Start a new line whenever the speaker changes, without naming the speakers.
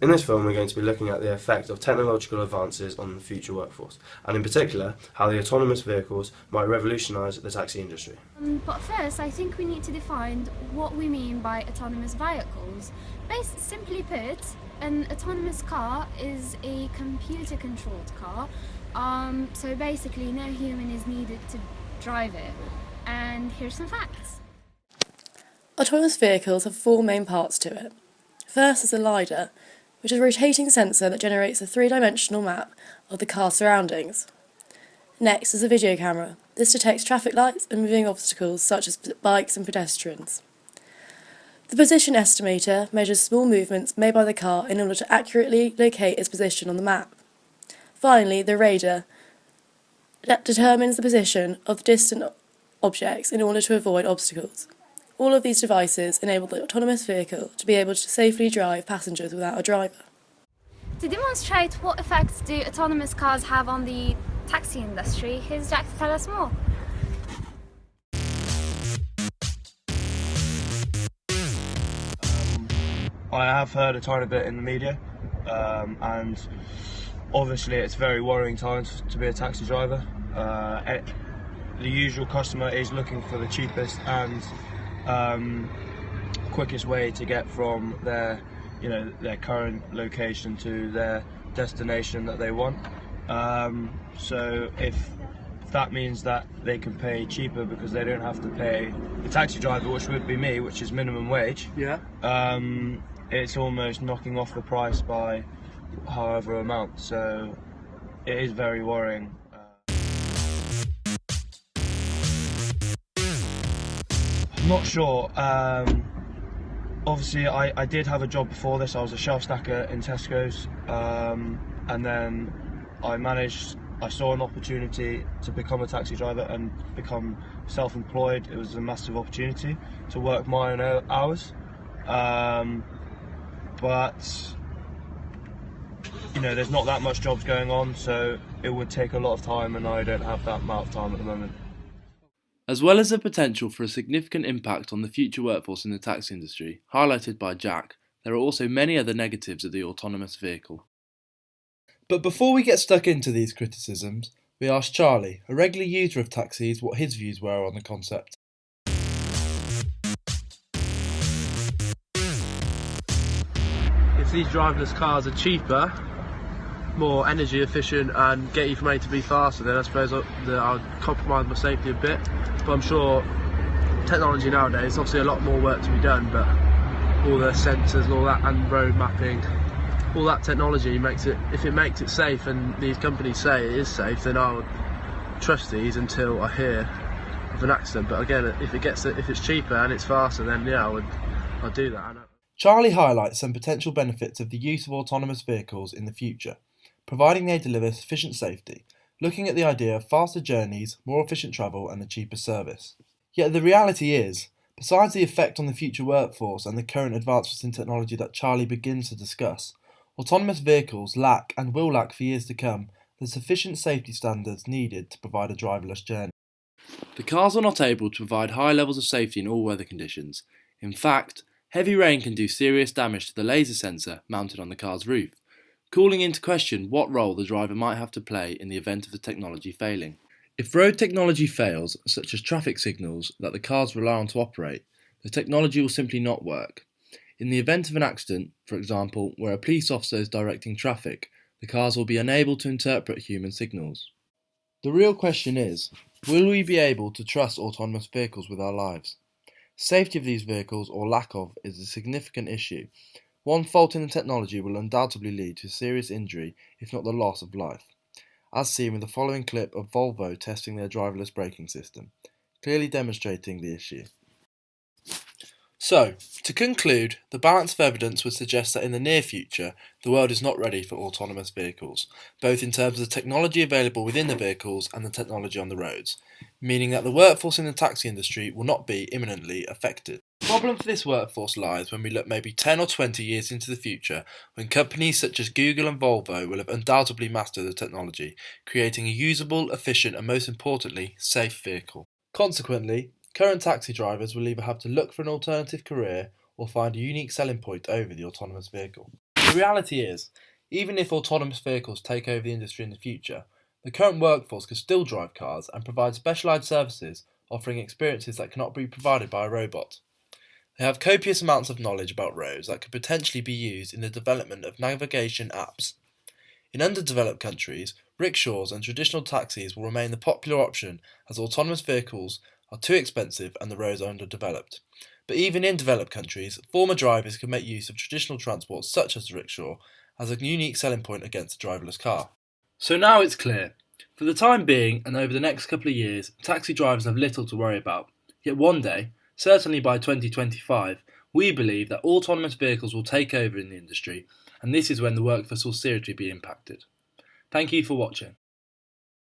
In this film, we're going to be looking at the effect of technological advances on the future workforce, and in particular, how the autonomous vehicles might revolutionise the taxi industry.
But first, I think we need to define what we mean by autonomous vehicles. Simply put, an autonomous car is a computer-controlled car, so basically no human is needed to drive it. And here's some facts.
Autonomous vehicles have four main parts to it. First is a LiDAR, which is a rotating sensor that generates a three-dimensional map of the car's surroundings. Next is a video camera. This detects traffic lights and moving obstacles such as bikes and pedestrians. The position estimator measures small movements made by the car in order to accurately locate its position on the map. Finally, the radar that determines the position of distant objects in order to avoid obstacles. All of these devices enable the autonomous vehicle to be able to safely drive passengers without a driver.
To demonstrate what effects do autonomous cars have on the taxi industry, here's Jack to tell us more.
I have heard a tiny bit in the media, and obviously it's very worrying times to be a taxi driver. The usual customer is looking for the cheapest and quickest way to get from their current location to their destination that they want. So if that means that they can pay cheaper because they don't have to pay the taxi driver, which would be me, which is minimum wage, it's almost knocking off the price by however amount. So it is very worrying. I'm not sure. Obviously, I did have a job before this. I was a shelf stacker in Tesco's, and then I saw an opportunity to become a taxi driver and become self-employed. It was a massive opportunity to work my own hours, but there's not that much jobs going on, so it would take a lot of time, and I don't have that amount of time at the moment.
As well as the potential for a significant impact on the future workforce in the taxi industry, highlighted by Jack, there are also many other negatives of the autonomous vehicle. But before we get stuck into these criticisms, we asked Charlie, a regular user of taxis, what his views were on the concept.
If these driverless cars are cheaper, more energy efficient and get you from A to B faster, then I suppose I'll compromise my safety a bit. But I'm sure technology nowadays, obviously a lot more work to be done, but all the sensors and all that and road mapping, all that technology makes it, if it makes it safe and these companies say it is safe, then I would trust these until I hear of an accident. But again, if it's cheaper and it's faster, then yeah, I'll do that.
Charlie highlights some potential benefits of the use of autonomous vehicles in the future, providing they deliver sufficient safety, looking at the idea of faster journeys, more efficient travel and a cheaper service. Yet the reality is, besides the effect on the future workforce and the current advancements in technology that Charlie begins to discuss, autonomous vehicles lack and will lack for years to come the sufficient safety standards needed to provide a driverless journey. The cars are not able to provide high levels of safety in all weather conditions. In fact, heavy rain can do serious damage to the laser sensor mounted on the car's roof, calling into question what role the driver might have to play in the event of the technology failing. If road technology fails, such as traffic signals that the cars rely on to operate, the technology will simply not work. In the event of an accident, for example, where a police officer is directing traffic, the cars will be unable to interpret human signals. The real question is, will we be able to trust autonomous vehicles with our lives? Safety of these vehicles, or lack of, is a significant issue. One fault in the technology will undoubtedly lead to serious injury, if not the loss of life, as seen with the following clip of Volvo testing their driverless braking system, clearly demonstrating the issue. So, to conclude, the balance of evidence would suggest that in the near future, the world is not ready for autonomous vehicles, both in terms of the technology available within the vehicles and the technology on the roads, meaning that the workforce in the taxi industry will not be imminently affected. The problem for this workforce lies when we look maybe 10 or 20 years into the future, when companies such as Google and Volvo will have undoubtedly mastered the technology, creating a usable, efficient and most importantly, safe vehicle. Consequently, current taxi drivers will either have to look for an alternative career or find a unique selling point over the autonomous vehicle. The reality is, even if autonomous vehicles take over the industry in the future, the current workforce can still drive cars and provide specialised services offering experiences that cannot be provided by a robot. They have copious amounts of knowledge about roads that could potentially be used in the development of navigation apps. In underdeveloped countries, rickshaws and traditional taxis will remain the popular option as autonomous vehicles are too expensive and the roads are underdeveloped. But even in developed countries, former drivers can make use of traditional transport such as the rickshaw as a unique selling point against a driverless car. So now it's clear. For the time being and over the next couple of years, taxi drivers have little to worry about. Yet one day, certainly by 2025, we believe that autonomous vehicles will take over in the industry, and this is when the workforce will seriously be impacted. Thank you for watching.